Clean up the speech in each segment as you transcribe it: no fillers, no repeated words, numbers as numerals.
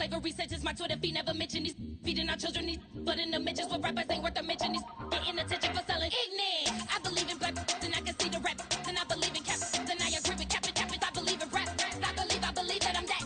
slavery sentences. My Twitter feed never mention these feeding our children. These but in the mentions with rappers ain't worth a mention. These getting attention for selling ignorant. I believe in black and I can see the rap. And I believe in cap. And I agree with cap. I believe in rap. I believe that I'm that.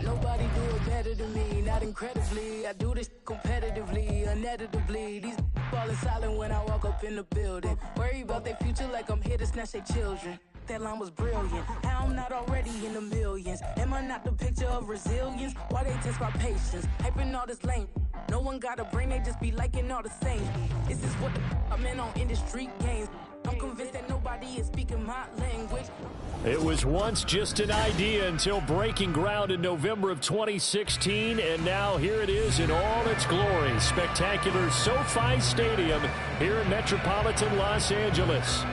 Nobody do it better than me, not incredibly. I do this competitively, uneditably. These falling silent when I walk up in the building. Worry about their future like I'm here to snatch their children. That line was brilliant. How I'm not already in the millions? Am I not the picture of resilience? Why they test my patience? Hyping all this lame. No one got a brain, they just be liking all the same. This is what the I'm in on industry games. I'm convinced that nobody is speaking my language. It was once just an idea until breaking ground in November of 2016, and now here it is in all its glory. Spectacular SoFi Stadium here in metropolitan Los Angeles.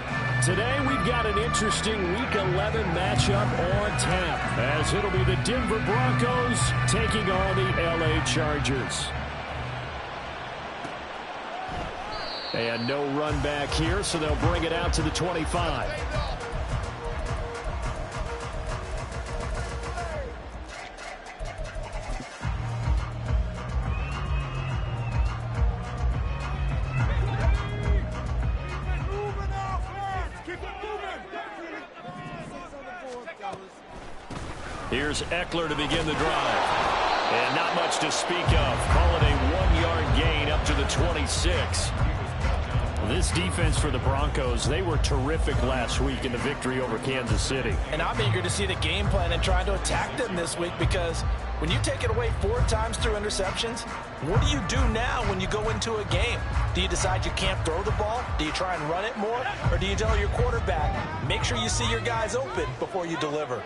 Today we've got an interesting Week 11 matchup on tap, as it'll be the Denver Broncos taking on the LA Chargers. And no run back here, so they'll bring it out to the 25. Here's Eckler to begin the drive. And not much to speak of. Call it a 1-yard gain up to the 26. This defense for the Broncos, they were terrific last week in the victory over Kansas City. And I'm eager to see the game plan and trying to attack them this week, because when you take it away 4 times through interceptions, what do you do now when you go into a game? Do you decide you can't throw the ball? Do you try and run it more? Or do you tell your quarterback, make sure you see your guys open before you deliver?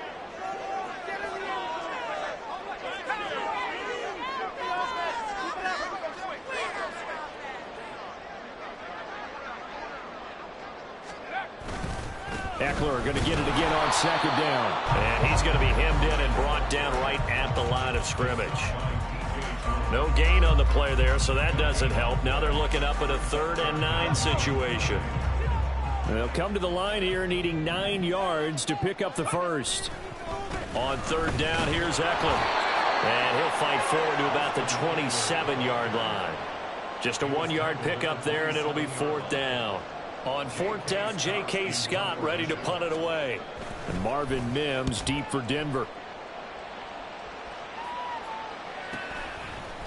Eckler going to get it again on second down. And he's going to be hemmed in and brought down right at the line of scrimmage. No gain on the play there, so that doesn't help. Now they're looking up at a 3rd and 9 situation. They'll come to the line here needing 9 yards to pick up the first. On 3rd down, here's Eckler. And he'll fight forward to about the 27-yard line. Just a 1-yard pickup there, and it'll be 4th down. On 4th down, J.K. Scott ready to punt it away. And Marvin Mims deep for Denver.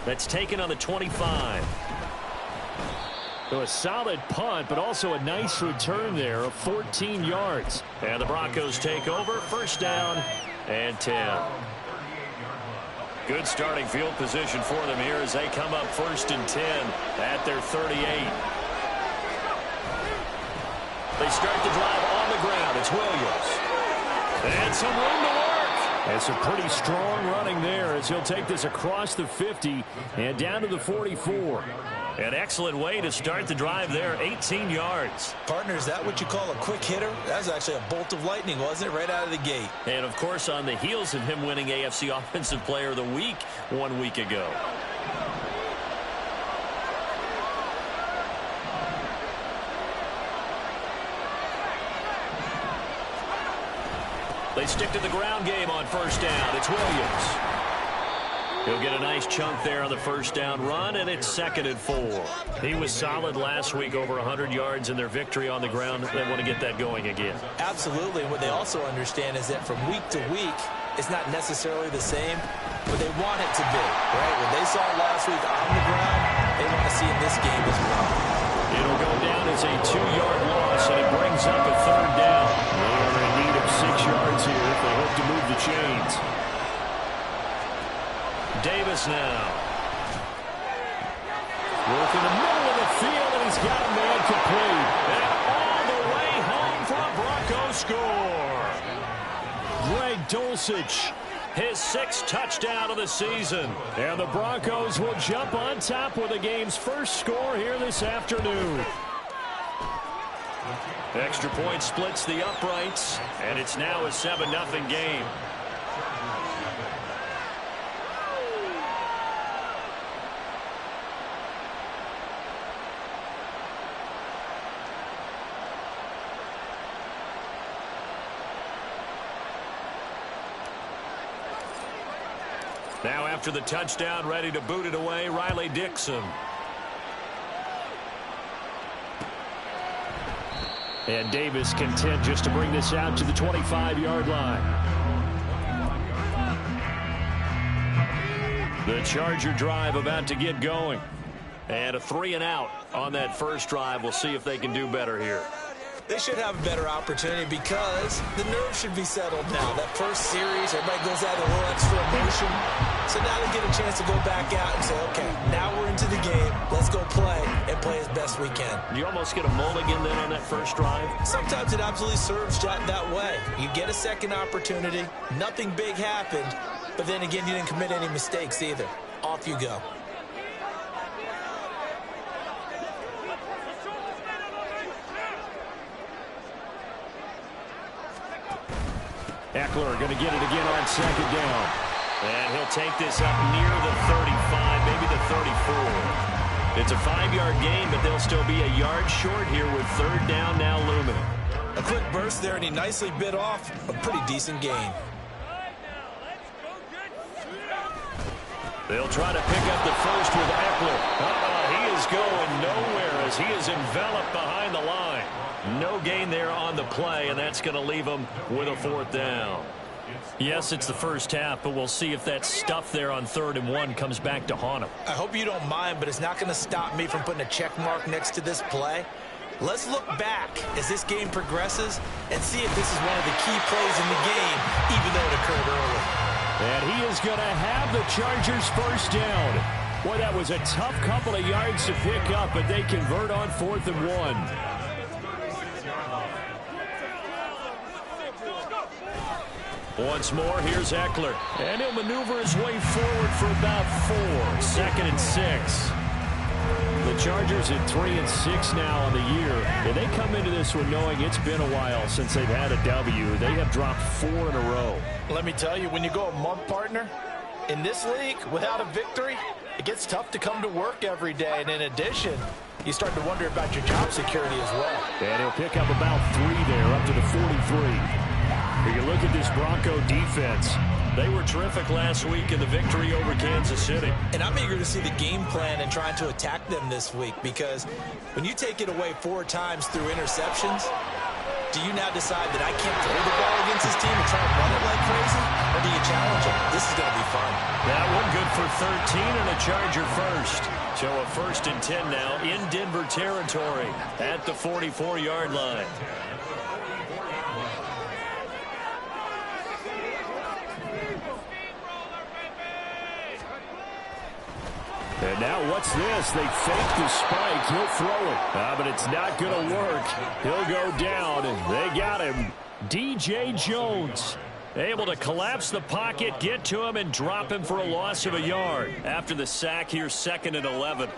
That's taken on the 25. So a solid punt, but also a nice return there of 14 yards. And the Broncos take over. 1st down and 10. Good starting field position for them here as they come up 1st and 10 at their 38. They start the drive on the ground. It's Williams. And some room to work. And some pretty strong running there as he'll take this across the 50 and down to the 44. An excellent way to start the drive there. 18 yards. Partner, is that what you call a quick hitter? That was actually a bolt of lightning, wasn't it? Right out of the gate. And, of course, on the heels of him winning AFC Offensive Player of the Week 1 week ago. They stick to the ground game on 1st down. It's Williams. He'll get a nice chunk there on the 1st down run, and it's 2nd and 4. He was solid last week, over 100 yards in their victory on the ground. They want to get that going again. Absolutely. What they also understand is that from week to week, it's not necessarily the same, but they want it to be, right? When they saw it last week on the ground, they want to see it in this game as well. It'll go down as a 2-yard loss, and it brings up a 3rd down. They are in need of 6 yards here if they hope to move the chains. Broncos now. Work in the middle of the field, and he's got a man complete. And all the way home for a Broncos score. Greg Dulcich, His 6th touchdown of the season. and the Broncos will jump on top with the game's first score here this afternoon. Extra point splits the uprights, and it's now a 7-0 game. Now after the touchdown, ready to boot it away, Riley Dixon. And Davis content just to bring this out to the 25-yard line. The Charger drive about to get going. And a 3-and-out on that first drive. We'll see if they can do better here. They should have a better opportunity because the nerves should be settled now. That first series, everybody goes out with a little extra emotion. So now they get a chance to go back out and say, okay, now we're into the game. Let's go play and play as best we can. You almost get a mulligan then on that first drive? Sometimes it absolutely serves that way. You get a second opportunity. Nothing big happened. But then again, you didn't commit any mistakes either. Off you go. Eckler going to get it again on second down. And he'll take this up near the 35, maybe the 34. It's a 5-yard gain, but they'll still be a yard short here with third down now looming. A quick burst there, and he nicely bit off a pretty decent gain. They'll try to pick up the first with Eckler. He is going nowhere as he is enveloped behind the line. No gain there on the play, and that's going to leave him with a fourth down. Yes, it's the first half, but we'll see if that stuff there on 3rd and 1 comes back to haunt him. I hope you don't mind, but it's not going to stop me from putting a check mark next to this play. Let's look back as this game progresses and see if this is one of the key plays in the game, even though it occurred early. And he is going to have the Chargers first down. Boy, that was a tough couple of yards to pick up, but they convert on 4th and 1. Once more, here's Eckler. And he'll maneuver his way forward for about 4. 2nd and 6. The Chargers at 3-6 now on the year. And they come into this one knowing it's been a while since they've had a W. They have dropped 4 in a row. Let me tell you, when you go a month, partner, in this league, without a victory, it gets tough to come to work every day. And in addition, you start to wonder about your job security as well. And he'll pick up about 3 there, up to the 43. You look at this Bronco defense. They were terrific last week in the victory over Kansas City. And I'm eager to see the game plan and trying to attack them this week, because when you take it away 4 times through interceptions, do you now decide that I can't throw the ball against this team and try to run it like crazy? Or do you challenge them? This is going to be fun. That one good for 13 and a Charger first. So a 1st and 10 now in Denver territory at the 44-yard line. And now what's this? They fake the spike. He'll throw it. But it's not going to work. He'll go down, and they got him. DJ Jones able to collapse the pocket, get to him, and drop him for a loss of a yard. After the sack, here's 2nd and 11.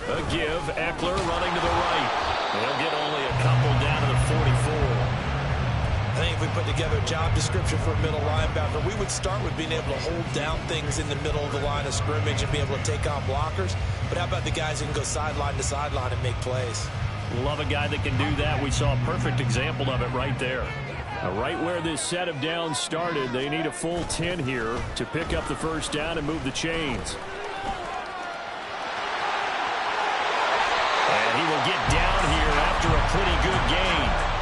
A give. Eckler running to the right. He'll get only a couple down to the 44. I think if we put together a job description for a middle linebacker, we would start with being able to hold down things in the middle of the line of scrimmage and be able to take on blockers. But how about the guys who can go sideline to sideline and make plays? Love a guy that can do that. We saw a perfect example of it right there. Right where this set of downs started, they need a full 10 here to pick up the first down and move the chains. And he will get down here after a pretty good gain.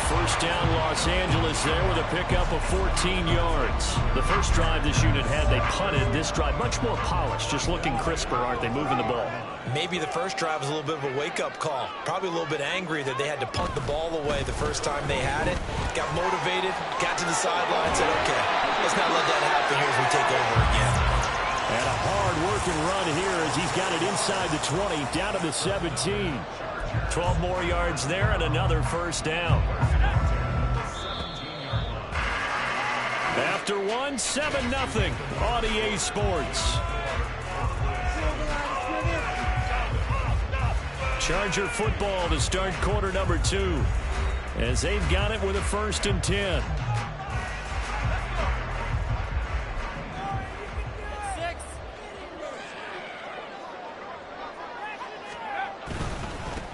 First down, Los Angeles there with a pickup of 14 yards. The first drive this unit had, they punted. This drive, much more polished, just looking crisper, aren't they, moving the ball? Maybe the first drive was a little bit of a wake-up call. Probably a little bit angry that they had to punt the ball away the first time they had it. Got motivated, got to the sideline, said, okay, let's not let that happen here as we take over again. And a hard-working run here as he's got it inside the 20, down to the 17. 12 more yards there and another first down. After one, 7-0 on EA Sports. Charger football to start quarter number 2 as they've got it with a 1st and 10.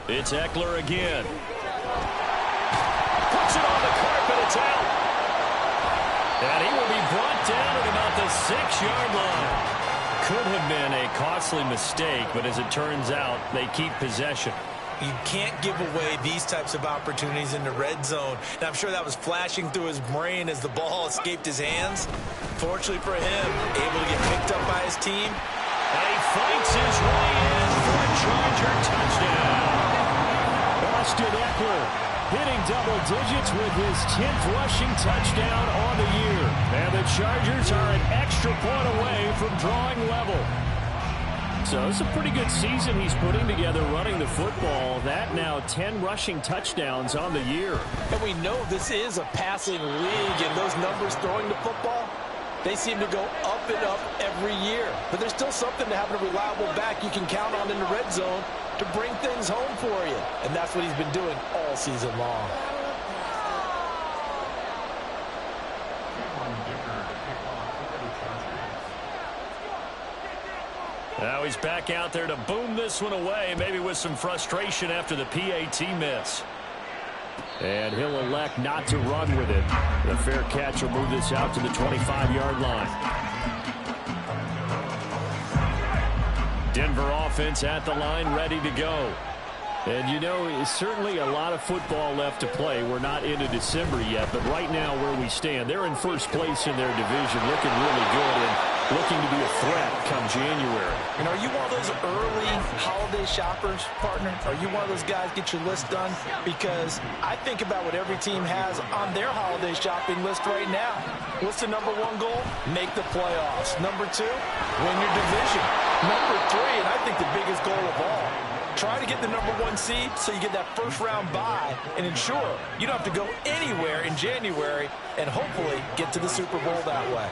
It's Eckler again. Puts it on the carpet. It's out. And he will be brought down at about the 6-yard line. Could have been a costly mistake, but as it turns out, they keep possession. You can't give away these types of opportunities in the red zone. And I'm sure that was flashing through his brain as the ball escaped his hands. Fortunately for him, able to get picked up by his team. And he fights his way in for a Charger touchdown. Austin Eckler hitting double digits with his 10th rushing touchdown on the year. And the Chargers are an extra point away from drawing level. So it's a pretty good season he's putting together running the football. That now 10 rushing touchdowns on the year. And we know this is a passing league, and those numbers throwing the football, they seem to go up and up every year. But there's still something to having a reliable back you can count on in the red zone to bring things home for you. And that's what he's been doing all season long. Now he's back out there to boom this one away, maybe with some frustration after the PAT miss. And he'll elect not to run with it. The fair catch will move this out to the 25-yard line. Denver offense at the line, ready to go. And, you know, it's certainly a lot of football left to play. We're not into December yet, but right now where we stand, they're in first place in their division, looking really good and looking to be a threat come January. And are you one of those early holiday shoppers, partner? Are you one of those guys get your list done? Because I think about what every team has on their holiday shopping list right now. What's the number 1 goal? Make the playoffs. Number 2, win your division. Number 3, and I think the biggest goal of all, try to get the number 1 seed so you get that first-round bye and ensure you don't have to go anywhere in January and hopefully get to the Super Bowl that way.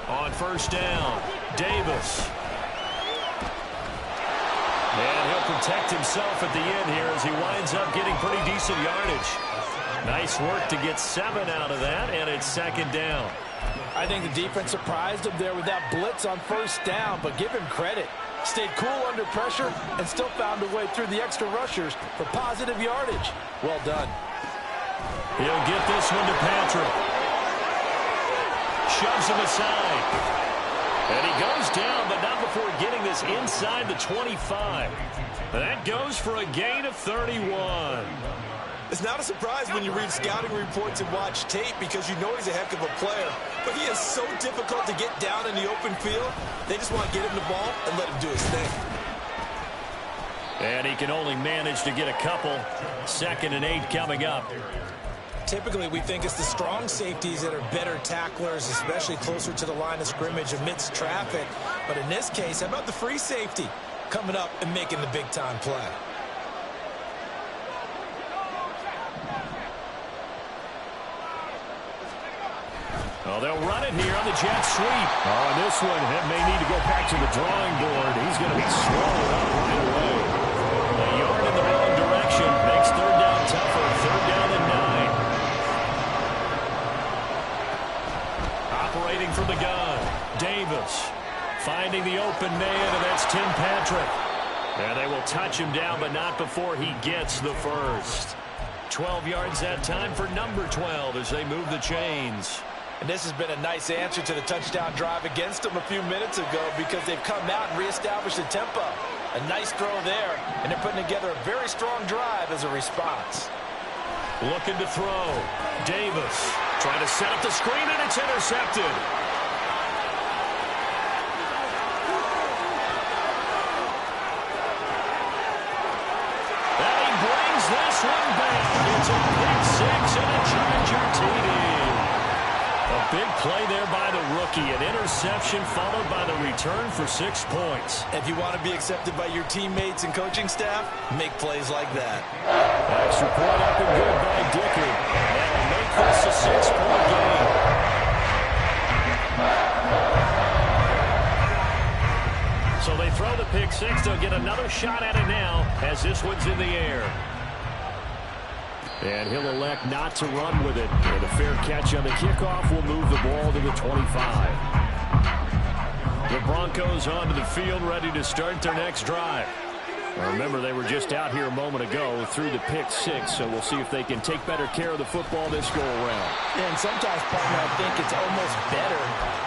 On first down, Davis. And he'll protect himself at the end here as he winds up getting pretty decent yardage. Nice work to get 7 out of that, and it's 2nd down. I think the defense surprised him there with that blitz on first down, but give him credit. Stayed cool under pressure and still found a way through the extra rushers for positive yardage. Well done. He'll get this one to Patrick. Shoves him aside. And he goes down, but not before getting this inside the 25. That goes for a gain of 31. It's not a surprise when you read scouting reports and watch tape because you know he's a heck of a player. But he is so difficult to get down in the open field. They just want to get him the ball and let him do his thing. And he can only manage to get a couple. 2nd and 8 coming up. Typically, we think it's the strong safeties that are better tacklers, especially closer to the line of scrimmage amidst traffic. But in this case, how about the free safety coming up and making the big-time play? Oh, they'll run it here on the jet sweep. Oh, and this one may need to go back to the drawing board. He's going to be swallowed up right away. A yard in the wrong direction makes 3rd down tougher. 3rd down and 9. Operating from the gun, Davis finding the open man, and that's Tim Patrick. And they will touch him down, but not before he gets the first. 12 yards that time for number 12 as they move the chains. And this has been a nice answer to the touchdown drive against them a few minutes ago because they've come out and reestablished the tempo. A nice throw there, and they're putting together a very strong drive as a response. Looking to throw. Davis trying to set up the screen, and it's intercepted. And he brings this one back. It's a pick six and a Charger TD. A big play there by the rookie. An interception followed by the return for 6 points. If you want to be accepted by your teammates and coaching staff, make plays like that. Extra point up and good by Dicker. That'll make this a 6-point game. So they throw the pick six. They'll get another shot at it now as this one's in the air. And he'll elect not to run with it. And a fair catch on the kickoff will move the ball to the 25. The Broncos onto the field, ready to start their next drive. Now remember, they were just out here a moment ago through the pick six, so we'll see if they can take better care of the football this go-around. And sometimes, partner, I think it's almost better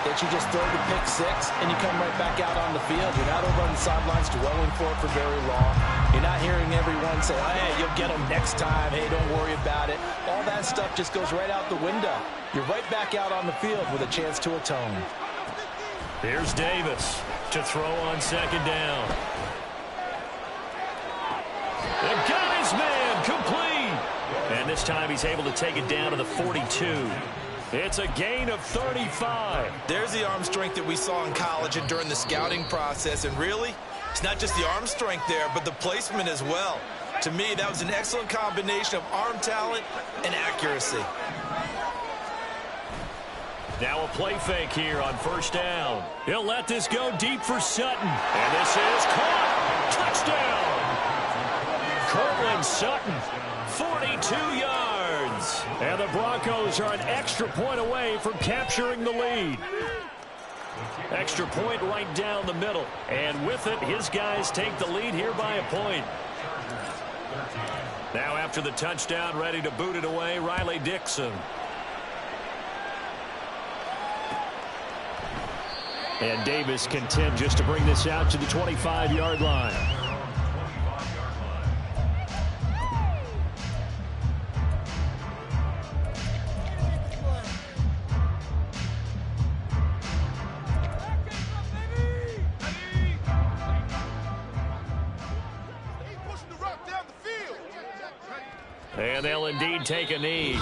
that you just throw the pick six and you come right back out on the field. You're not over on the sidelines dwelling for it for very long. You're not hearing everyone say, oh, hey, you'll get them next time. Hey, don't worry about it. All that stuff just goes right out the window. You're right back out on the field with a chance to atone. Here's Davis to throw on second down. They got his man complete. And this time he's able to take it down to the 42. It's a gain of 35. There's the arm strength that we saw in college and during the scouting process. And really, it's not just the arm strength there, but the placement as well. To me, that was an excellent combination of arm talent and accuracy. Now a play fake here on first down. He'll let this go deep for Sutton. And this is caught. Touchdown. Cortland Sutton, 42 yards. And the Broncos are an extra point away from capturing the lead. Extra point right down the middle. And with it, his guys take the lead here by a point. Now after the touchdown, ready to boot it away, Riley Dixon. And Davis content just to bring this out to the 25-yard line. And they'll indeed take a knee.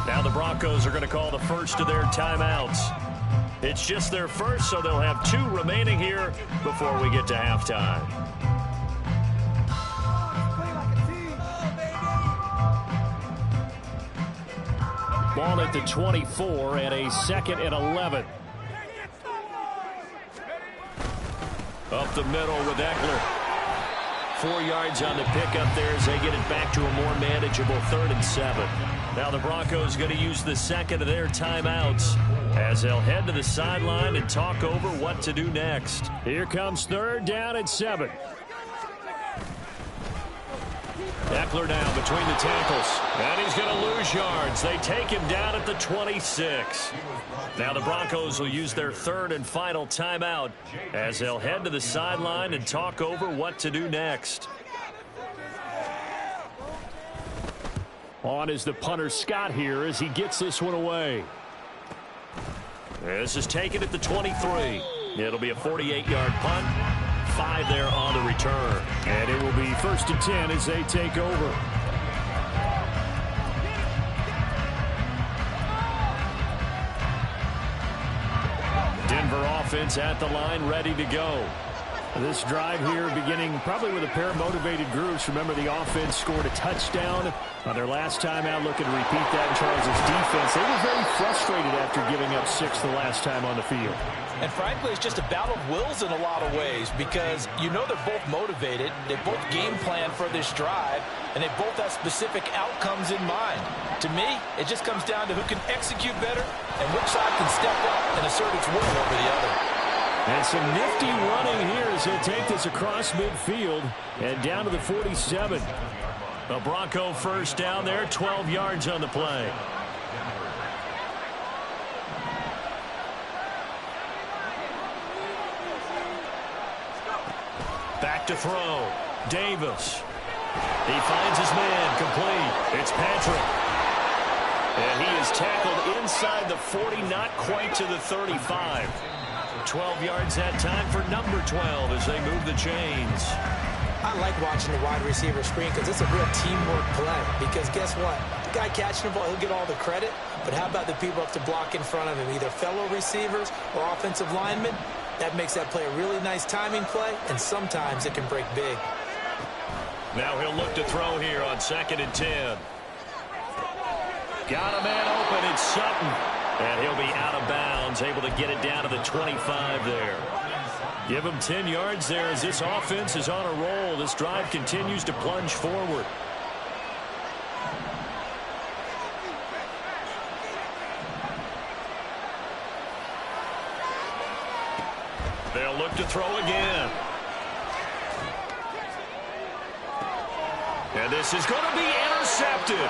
Now the Broncos are going to call the first of their timeouts. It's just their first, so they'll have 2 remaining here before we get to halftime. Ball at the 24 and a 2nd and 11. Up the middle with Eckler. 4 yards on the pickup there as they get it back to a more manageable 3rd and 7. Now the Broncos going to use the second of their timeouts as they'll head to the sideline and talk over what to do next. Here comes 3rd down and 7. Eckler now between the tackles. And he's going to lose yards. They take him down at the 26. Now the Broncos will use their 3rd and final timeout as they'll head to the sideline and talk over what to do next. On is the punter Scott here as he gets this one away. This is taken at the 23. It'll be a 48-yard punt. 5 there on the return. And it will be 1st and 10 as they take over. Denver offense at the line, ready to go. This drive here beginning probably with a pair of motivated groups. Remember, the offense scored a touchdown on their last time out. Looking to repeat that in Charles' defense. They were very frustrated after giving up 6 the last time on the field. And frankly, it's just a battle of wills in a lot of ways because you know they're both motivated. They both game plan for this drive, and they both have specific outcomes in mind. To me, it just comes down to who can execute better and which side can step up and assert its will over the other. And some nifty running here as he'll take this across midfield and down to the 47. A Bronco first down there, 12 yards on the play. look to throw. Davis. He finds his man, complete. It's Patrick. And he is tackled inside the 40, not quite to the 35. 12 yards that time for number 12 as they move the chains. I like watching the wide receiver screen because it's a real teamwork play. Because guess what? The guy catching the ball, he'll get all the credit. But how about the people up to block in front of him, either fellow receivers or offensive linemen? That makes that play a really nice timing play, and sometimes it can break big. Now he'll look to throw here on 2nd and 10. Got a man open. It's Sutton. And he'll be out of bounds, able to get it down to the 25 there. Give him 10 yards there as this offense is on a roll. This drive continues to plunge forward. They'll look to throw again. And this is going to be intercepted.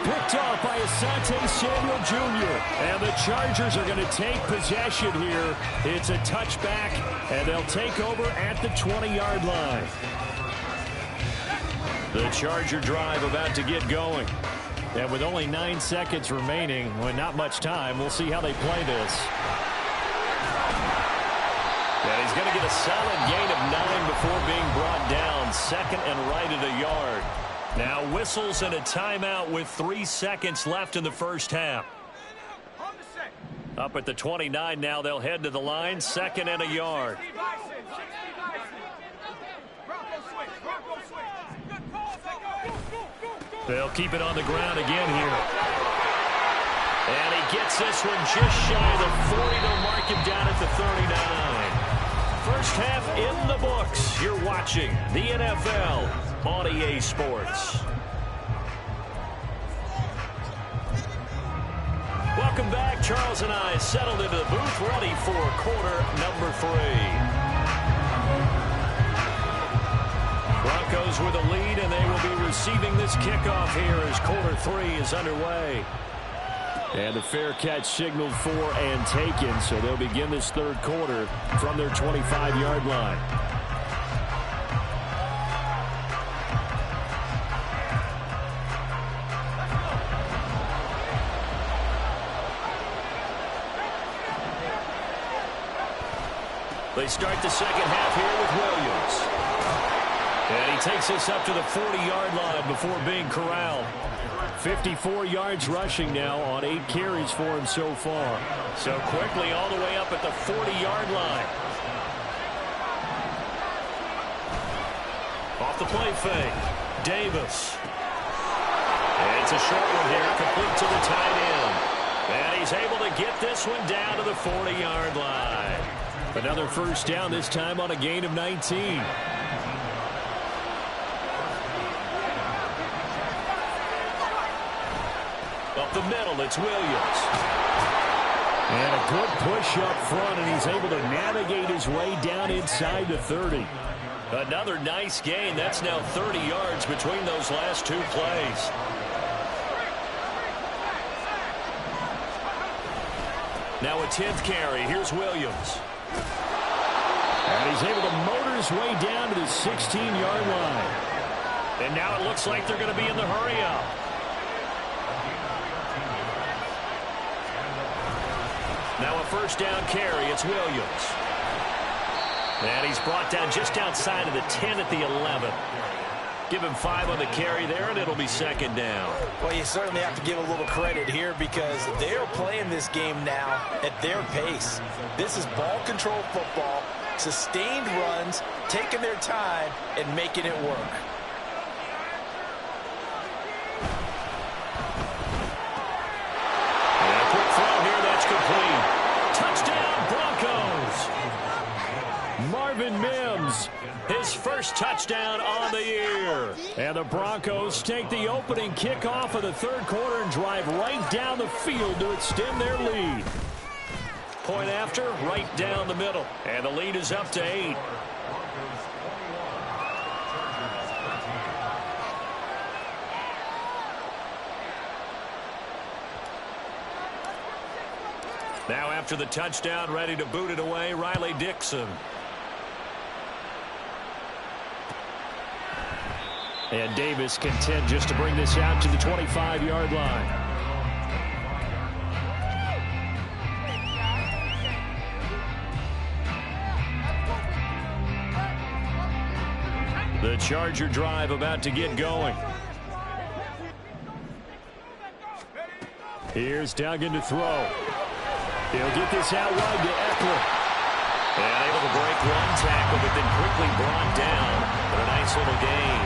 Picked off by Asante Samuel Jr. And the Chargers are going to take possession here. It's a touchback, and they'll take over at the 20-yard line. The Charger drive about to get going. And with only 9 seconds remaining, well, not much time, we'll see how they play this. And he's going to get a solid gain of 9 before being brought down. 2nd and right at a yard. Now whistles and a timeout with 3 seconds left in the first half. Up at the 29 now, they'll head to the line. 2nd and a yard. They'll keep it on the ground again here. And he gets this one just shy of the 40. They'll mark him down at the 39. First half in the books. You're watching the NFL on EA Sports. Welcome back. Charles and I settled into the booth, ready for quarter number 3. Broncos with a lead, and they will be receiving this kickoff here as quarter 3 is underway. And the fair catch signaled for and taken, so they'll begin this third quarter from their 25-yard line. They start the second half here with Williams. And he takes us up to the 40-yard line before being corralled. 54 yards rushing now on 8 carries for him so far. So quickly all the way up at the 40-yard line. Off the play fake. Davis. And it's a short one here, complete to the tight end. And he's able to get this one down to the 40-yard line. Another first down, this time on a gain of 19. Up the middle, it's Williams. And a good push up front, and he's able to navigate his way down inside the 30. Another nice gain. That's now 30 yards between those last 2 plays. Now a 10th carry. Here's Williams. And he's able to motor his way down to the 16-yard line. And now it looks like they're going to be in the hurry-up. Now a first down carry. It's Williams. And he's brought down just outside of the 10 at the 11. Give him 5 on the carry there, and it'll be second down. Well, you certainly have to give a little credit here because they're playing this game now at their pace. This is ball control football, sustained runs, taking their time, and making it work. And a quick throw here, that's complete. Touchdown, Broncos. Marvin Mims, his first touchdown on the year. And the Broncos take the opening kickoff of the third quarter and drive right down the field to extend their lead. Point after, right down the middle. And the lead is up to 8. Now after the touchdown, ready to boot it away, Riley Dixon. And Davis content just to bring this out to the 25-yard line. The Charger drive about to get going. Here's Duggan to throw. He'll get this out wide to Eckler. And able to break one tackle, but then quickly brought down. But a nice little gain.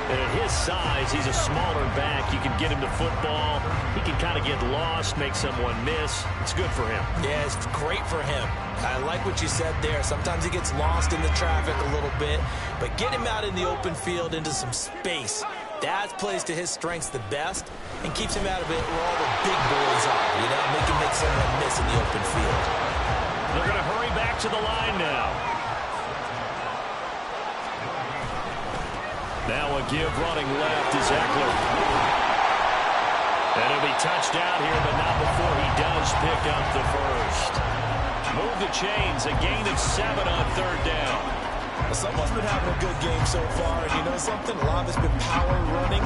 And at his size, he's a smaller back. You can get him to football. He can kind of get lost, make someone miss. It's good for him. Yeah, it's great for him. I like what you said there. Sometimes he gets lost in the traffic a little bit, but get him out in the open field into some space. That plays to his strengths the best and keeps him out of it where all the big boys are. You know, make someone miss in the open field. They're going to hurry back to the line now. Now a give running left is Eckler. And he'll be touched out here, but not before he does pick up the first. Move the chains, a gain of 7 on third down. Well, someone's been having a good game so far, and you know something? A lot of it's been power running.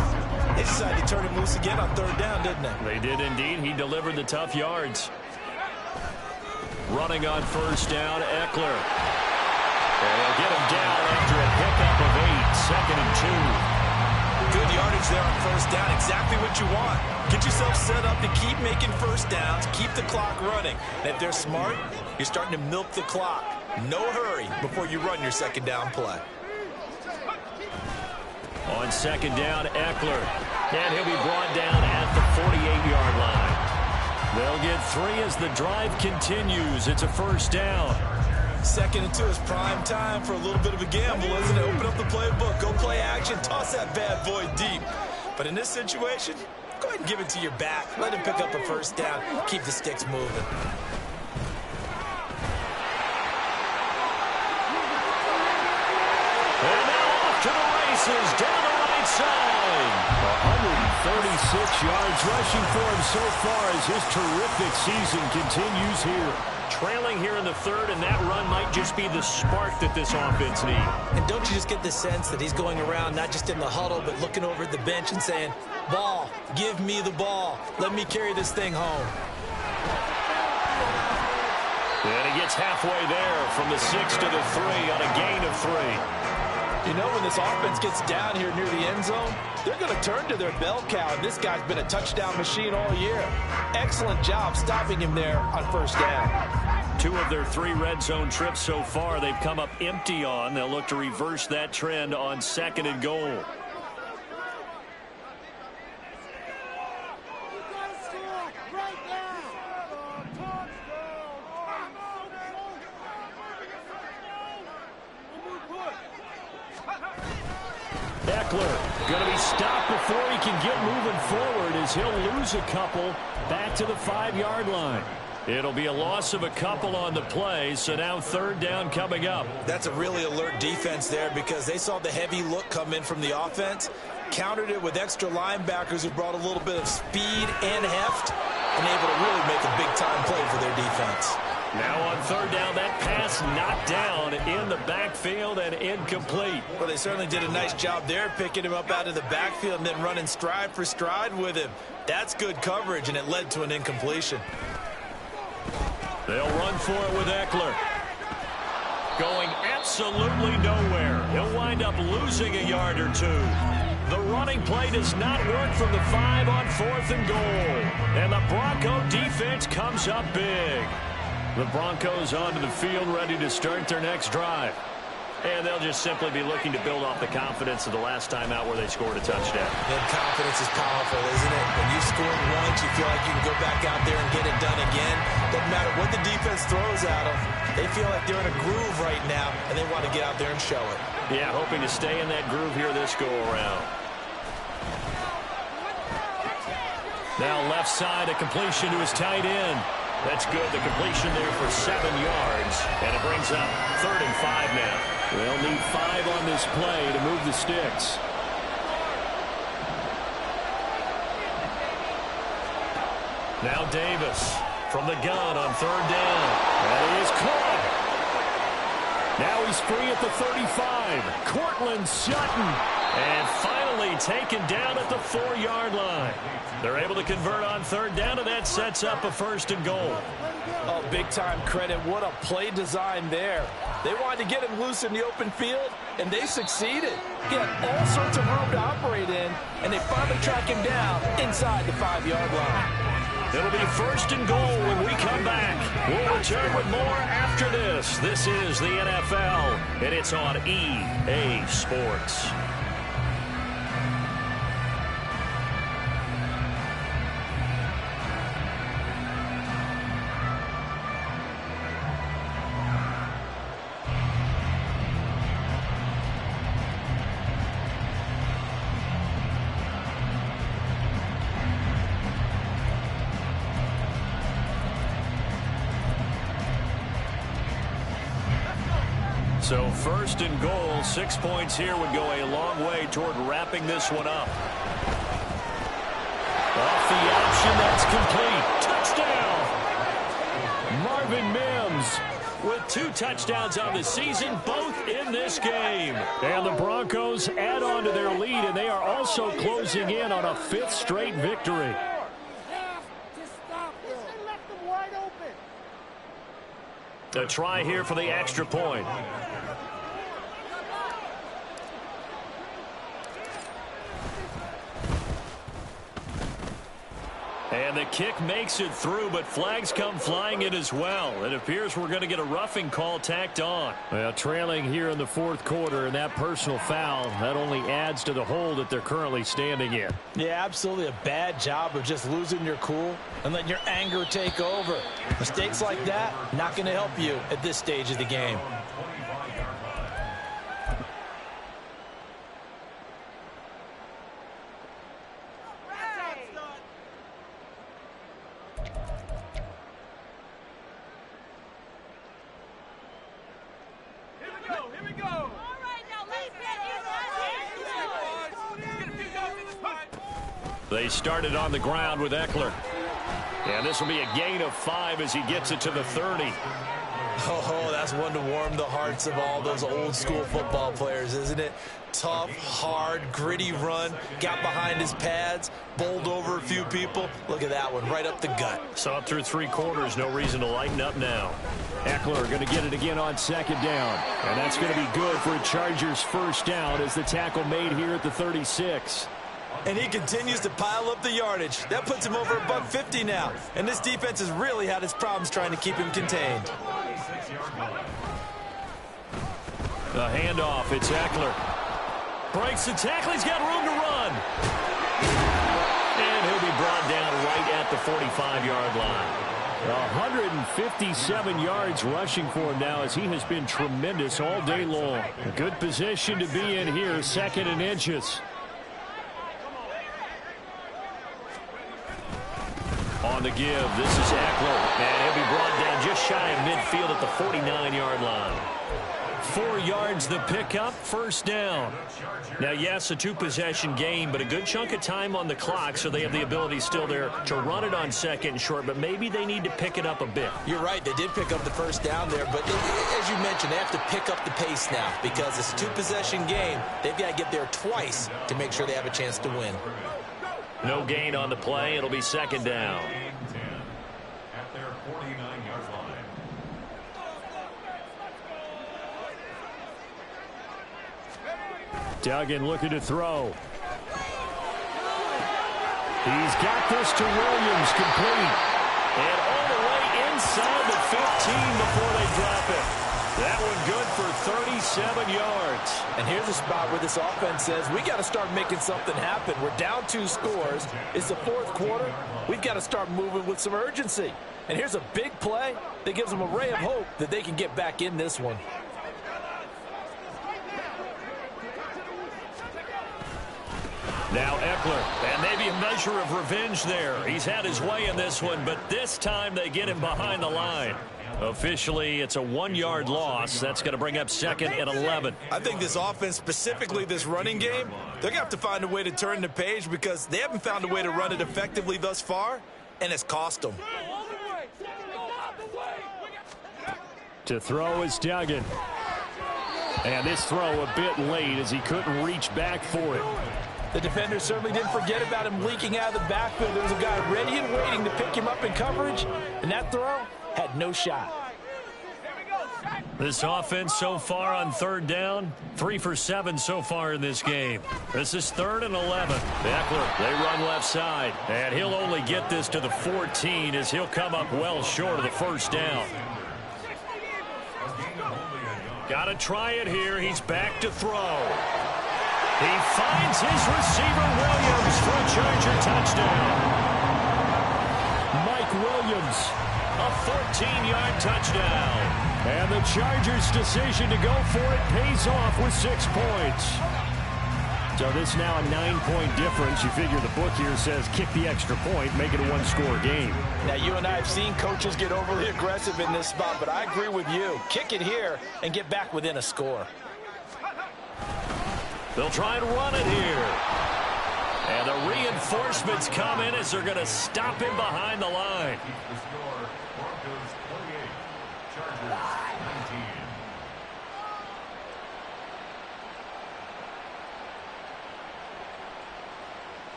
They decided to turn him loose again on third down, didn't they? They did indeed. He delivered the tough yards. Running on first down, Eckler. And he'll get him down after a pickup of 8, 2nd and 2. Good yardage there on first down. Exactly what you want. Get yourself set up to keep making first downs, keep the clock running. And if they're smart, you're starting to milk the clock. No hurry before you run your second down play. On second down, Eckler. And he'll be brought down at the 48-yard line. They'll get 3 as the drive continues. It's a first down. 2nd and 2 is prime time for a little bit of a gamble, isn't it? Open up the playbook, go play action, toss that bad boy deep. But in this situation, go ahead and give it to your back. Let him pick up a first down. Keep the sticks moving. And now off to the races, down the right side. 136 yards rushing for him so far as his terrific season continues here. Trailing here in the third, and that run might just be the spark that this offense needs. And don't you just get the sense that he's going around not just in the huddle, but looking over at the bench and saying, ball, give me the ball. Let me carry this thing home. And he gets halfway there from the 6 to the 3 on a gain of 3. You know, when this offense gets down here near the end zone, they're going to turn to their bell cow, and this guy's been a touchdown machine all year. Excellent job stopping him there on first down. 2 of their 3 red zone trips so far they've come up empty on. They'll look to reverse that trend on 2nd and goal. Eckler going to be stopped before he can get moving forward as he'll lose a couple back to the 5-yard line. It'll be a loss of a couple on the play, so now third down coming up. That's a really alert defense there because they saw the heavy look come in from the offense, countered it with extra linebackers who brought a little bit of speed and heft, and able to really make a big-time play for their defense. Now on third down, that pass knocked down in the backfield and incomplete. Well, they certainly did a nice job there, picking him up out of the backfield and then running stride for stride with him. That's good coverage, and it led to an incompletion. They'll run for it with Eckler. Going absolutely nowhere. He'll wind up losing a yard or 2. The running play does not work from the 5 on 4th and goal. And the Bronco defense comes up big. The Broncos onto the field, ready to start their next drive. And they'll just simply be looking to build off the confidence of the last time out where they scored a touchdown. And confidence is powerful, isn't it? When you score once, you feel like you can go back out there and get it done again. Doesn't matter what the defense throws at them. They feel like they're in a groove right now, and they want to get out there and show it. Yeah, hoping to stay in that groove here this go-around. Now left side, a completion to his tight end. That's good. The completion there for 7 yards. And it brings up 3rd and 5 now. They'll need 5 on this play to move the sticks. Now Davis from the gun on 3rd down. And he is caught. Now he's free at the 35. Cortland Sutton And finally taken down at the 4-yard line. They're able to convert on third down, and that sets up a 1st and goal. Oh, big-time credit. What a play design there. They wanted to get him loose in the open field, and they succeeded. He had all sorts of room to operate in, and they finally track him down inside the 5-yard line. It'll be 1st and goal when we come back. We'll return with more after this. This is the NFL, and it's on EA Sports. So 1st and goal, 6 points here would go a long way toward wrapping this one up. Off the option, that's complete. Touchdown! Marvin Mims with 2 touchdowns on the season, both in this game. And the Broncos add on to their lead, and they are also closing in on a 5th straight victory. A try here for the extra point. And the kick makes it through, but flags come flying in as well. It appears we're going to get a roughing call tacked on. Well, trailing here in the 4th quarter, and that personal foul, that only adds to the hole that they're currently standing in. Yeah, absolutely a bad job of just losing your cool and letting your anger take over. Mistakes like that, not going to help you at this stage of the game. They started on the ground with Eckler. And this will be a gain of 5 as he gets it to the 30. Oh, that's one to warm the hearts of all those old school football players, isn't it? Tough, hard, gritty run, got behind his pads, bowled over a few people. Look at that one, right up the gut. So up through 3 quarters, no reason to lighten up now. Eckler going to get it again on 2nd down. And that's going to be good for a Chargers 1st down as the tackle made here at the 36. And he continues to pile up the yardage. That puts him over $150 now. And this defense has really had its problems trying to keep him contained. The handoff, it's Eckler. Breaks the tackle, he's got room to run. And he'll be brought down right at the 45-yard line. 157 yards rushing for him now as he has been tremendous all day long. A good position to be in here, 2nd and inches. On the give, this is Eckler, and he'll be brought down just shy of midfield at the 49-yard line. 4 yards the pickup, 1st down. Now, yes, a 2-possession game, but a good chunk of time on the clock, so they have the ability still there to run it on 2nd and short, but maybe they need to pick it up a bit. You're right, they did pick up the 1st down there, but as you mentioned, they have to pick up the pace now because it's a 2-possession game. They've got to get there twice to make sure they have a chance to win. No gain on the play. It'll be 2nd down. At their 49-yard line. Duggan looking to throw. He's got this to Williams, complete. And all the way inside the 15 before they drop it. That one good for 37 yards. And here's a spot where this offense says, we got to start making something happen. We're down 2 scores. It's the 4th quarter. We've got to start moving with some urgency. And here's a big play that gives them a ray of hope that they can get back in this one. Now Eckler, and maybe a measure of revenge there. He's had his way in this one, but this time they get him behind the line. Officially, it's a 1-yard loss. That's going to bring up 2nd and 11. I think this offense, specifically this running game, they're going to have to find a way to turn the page because they haven't found a way to run it effectively thus far, and it's cost them. To throw is Duggan. And this throw a bit late as he couldn't reach back for it. The defender certainly didn't forget about him leaking out of the backfield. There was a guy ready and waiting to pick him up in coverage, and that throw had no shot. This offense so far on third down, 3 for 7 so far in this game. This is 3rd and 11. Eckler, they run left side, and he'll only get this to the 14 as he'll come up well short of the first down. Got to try it here. He's back to throw. He finds his receiver, Williams, for a Charger touchdown. Mike Williams, a 14-yard touchdown. And the Chargers' decision to go for it pays off with 6 points. So this now a 9-point difference. You figure the book here says kick the extra point, make it a one-score game. Now, you and I have seen coaches get overly aggressive in this spot, but I agree with you. Kick it here and get back within a score. They'll try and run it here. And the reinforcements come in as they're going to stop him behind the line. The score, Broncos 28, Chargers 19.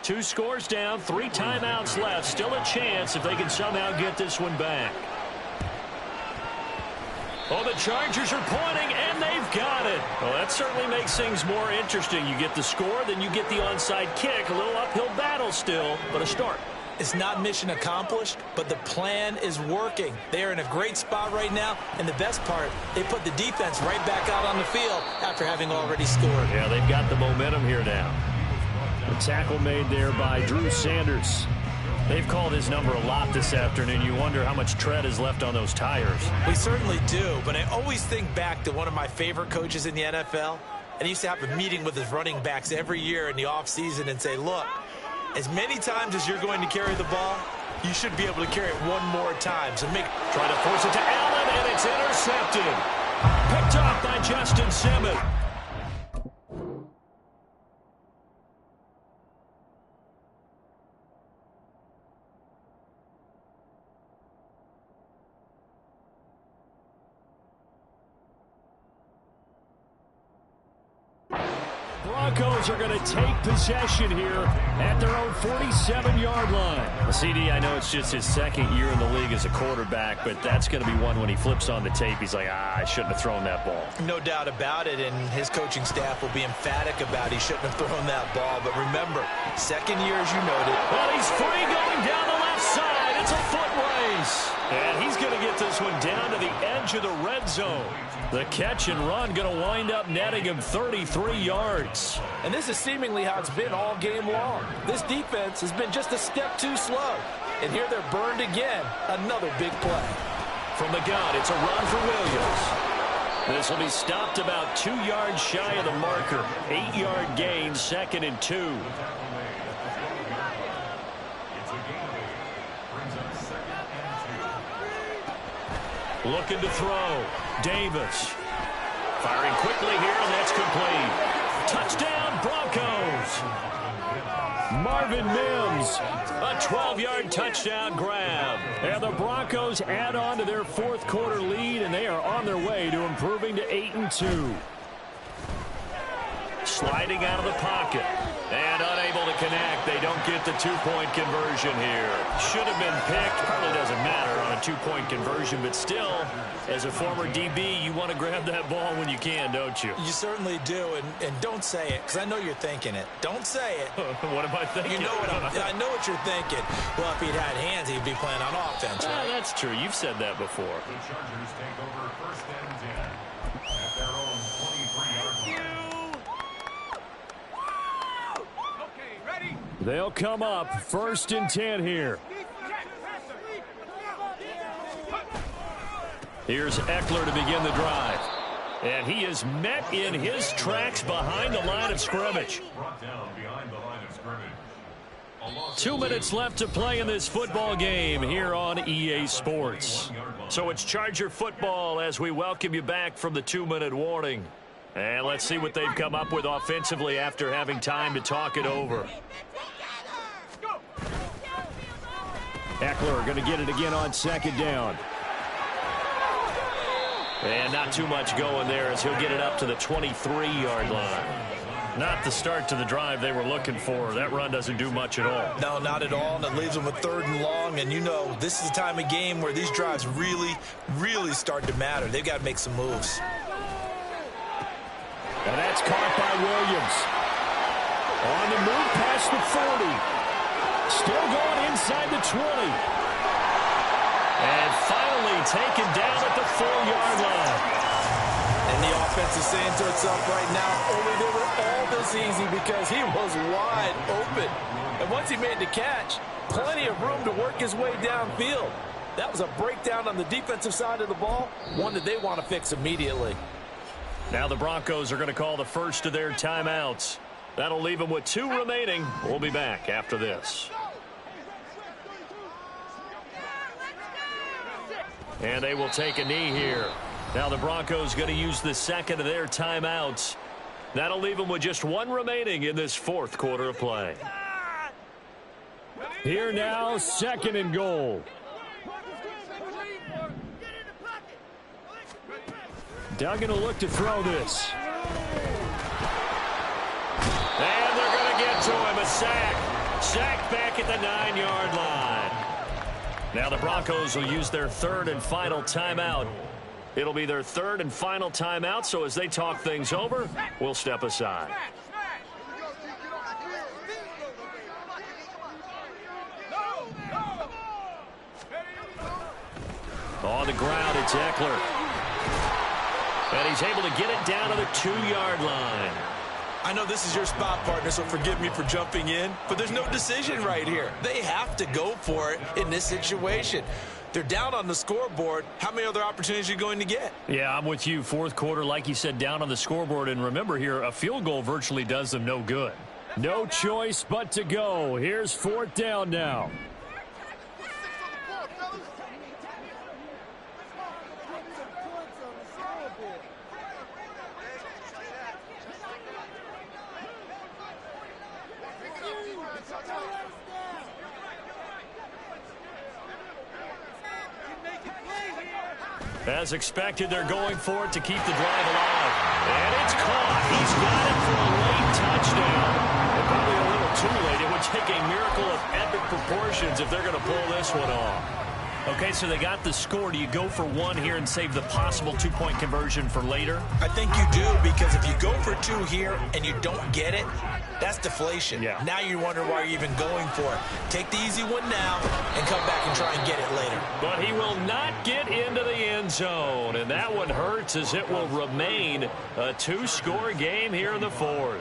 Two scores down, 3 timeouts left. Still a chance if they can somehow get this one back. Oh, the Chargers are pointing, and they've got it. Well, that certainly makes things more interesting. You get the score, then you get the onside kick. A little uphill battle still, but a start. It's not mission accomplished, but the plan is working. They are in a great spot right now, and the best part, they put the defense right back out on the field after having already scored. Yeah, they've got the momentum here now. The tackle made there by Drew Sanders. They've called his number a lot this afternoon. You wonder how much tread is left on those tires. We certainly do, but I always think back to one of my favorite coaches in the NFL. And he used to have a meeting with his running backs every year in the offseason and say, look, as many times as you're going to carry the ball, you should be able to carry it one more time. So try to force it to Allen, and it's intercepted. Picked off by Justin Simmons. Broncos are going to take possession here at their own 47-yard line. CD, I know it's just his second year in the league as a quarterback, but that's going to be one when he flips on the tape. He's like, I shouldn't have thrown that ball. No doubt about it, and his coaching staff will be emphatic about he shouldn't have thrown that ball. But remember, second year, as you noted. Well, he's free going down the left side. It's a foot race. And he's going to get this one down to the edge of the red zone. The catch and run going to wind up netting him 33 yards. And this is seemingly how it's been all game long. This defense has been just a step too slow. And here they're burned again. Another big play. From the gun, it's a run for Williams. This will be stopped about 2 yards shy of the marker. 8-yard gain, 2nd and 2. Looking to throw. Davis. Firing quickly here, and that's complete. Touchdown, Broncos. Marvin Mims. A 12-yard touchdown grab. And the Broncos add on to their 4th quarter lead, and they are on their way to improving to 8-2. Sliding out of the pocket. And unable to connect. They don't get the 2-point conversion here. Should have been picked. Probably doesn't matter on a 2-point conversion, but still, as a former DB, you want to grab that ball when you can, don't you? You certainly do, and don't say it, because I know you're thinking it. Don't say it. What am I thinking? You know what I know what you're thinking. Well, if he'd had hands, he'd be playing on offense. Right? That's true. You've said that before. The Chargers take over 1st and 10 at their own 23-yard line. They'll come up 1st and 10 here. Here's Eckler to begin the drive. And he is met in his tracks behind the line of scrimmage. Brought down behind the line of scrimmage. 2 minutes left to play in this football game here on EA Sports. So it's Charger football as we welcome you back from the 2-minute warning. And let's see what they've come up with offensively after having time to talk it over. Eckler going to get it again on 2nd down. And not too much going there as he'll get it up to the 23-yard line. Not the start to the drive they were looking for. That run doesn't do much at all. No, not at all, and it leaves them with 3rd and long. And you know, this is the time of game where these drives really, really start to matter. They've got to make some moves. And that's caught by Williams. On the move past the 40. Still going inside the 20. And finally taken down at the 4-yard line. And the offense is saying to itself right now, only they were all this easy because he was wide open. And once he made the catch, plenty of room to work his way downfield. That was a breakdown on the defensive side of the ball, one that they want to fix immediately. Now the Broncos are going to call the first of their timeouts. That'll leave them with 2 remaining. We'll be back after this. And they will take a knee here. Now the Broncos going to use the second of their timeouts. That'll leave them with just 1 remaining in this 4th quarter of play. Here now, 2nd and goal. Duggan will look to throw this. And they're going to get to him. A sack. Sack back at the 9-yard line. Now the Broncos will use their 3rd and final timeout. It'll be their 3rd and final timeout, so as they talk things over, we'll step aside. On the ground, it's Eckler. And he's able to get it down to the 2-yard line. I know this is your spot, partner, so forgive me for jumping in, but there's no decision right here. They have to go for it in this situation. They're down on the scoreboard. How many other opportunities are you going to get? Yeah, I'm with you. 4th quarter, like you said, down on the scoreboard. And remember here, a field goal virtually does them no good. No choice but to go. Here's 4th down now. As expected, they're going for it to keep the drive alive. And it's caught. He's got it for a late touchdown. And probably a little too late. It would take a miracle of epic proportions if they're going to pull this one off. Okay, so they got the score. Do you go for 1 here and save the possible 2-point conversion for later? I think you do, because if you go for 2 here and you don't get it, that's deflation. Yeah. Now you wonder why you're even going for it. Take the easy one now and come back and try and get it later. But he will not get into the end zone. And that one hurts as it will remain a 2-score game here in the 4th.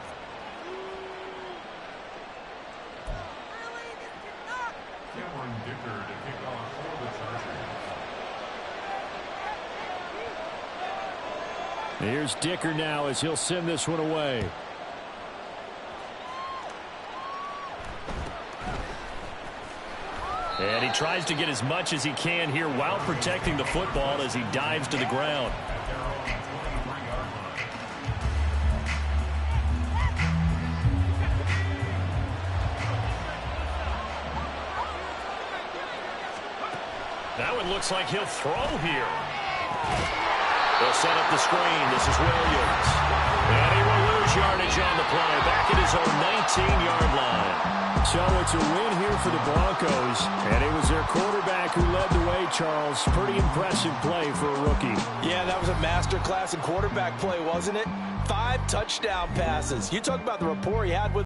Here's Dicker now as he'll send this one away. And he tries to get as much as he can here while protecting the football as he dives to the ground. That one looks like he'll throw here. They'll set up the screen. This is Williams. And he will lose yardage on the play. Back at his own 19-yard line. So it's a win here for the Broncos. And it was their quarterback who led the way, Charles. Pretty impressive play for a rookie. Yeah, that was a master class in quarterback play, wasn't it? 5 touchdown passes. You talk about the rapport he had with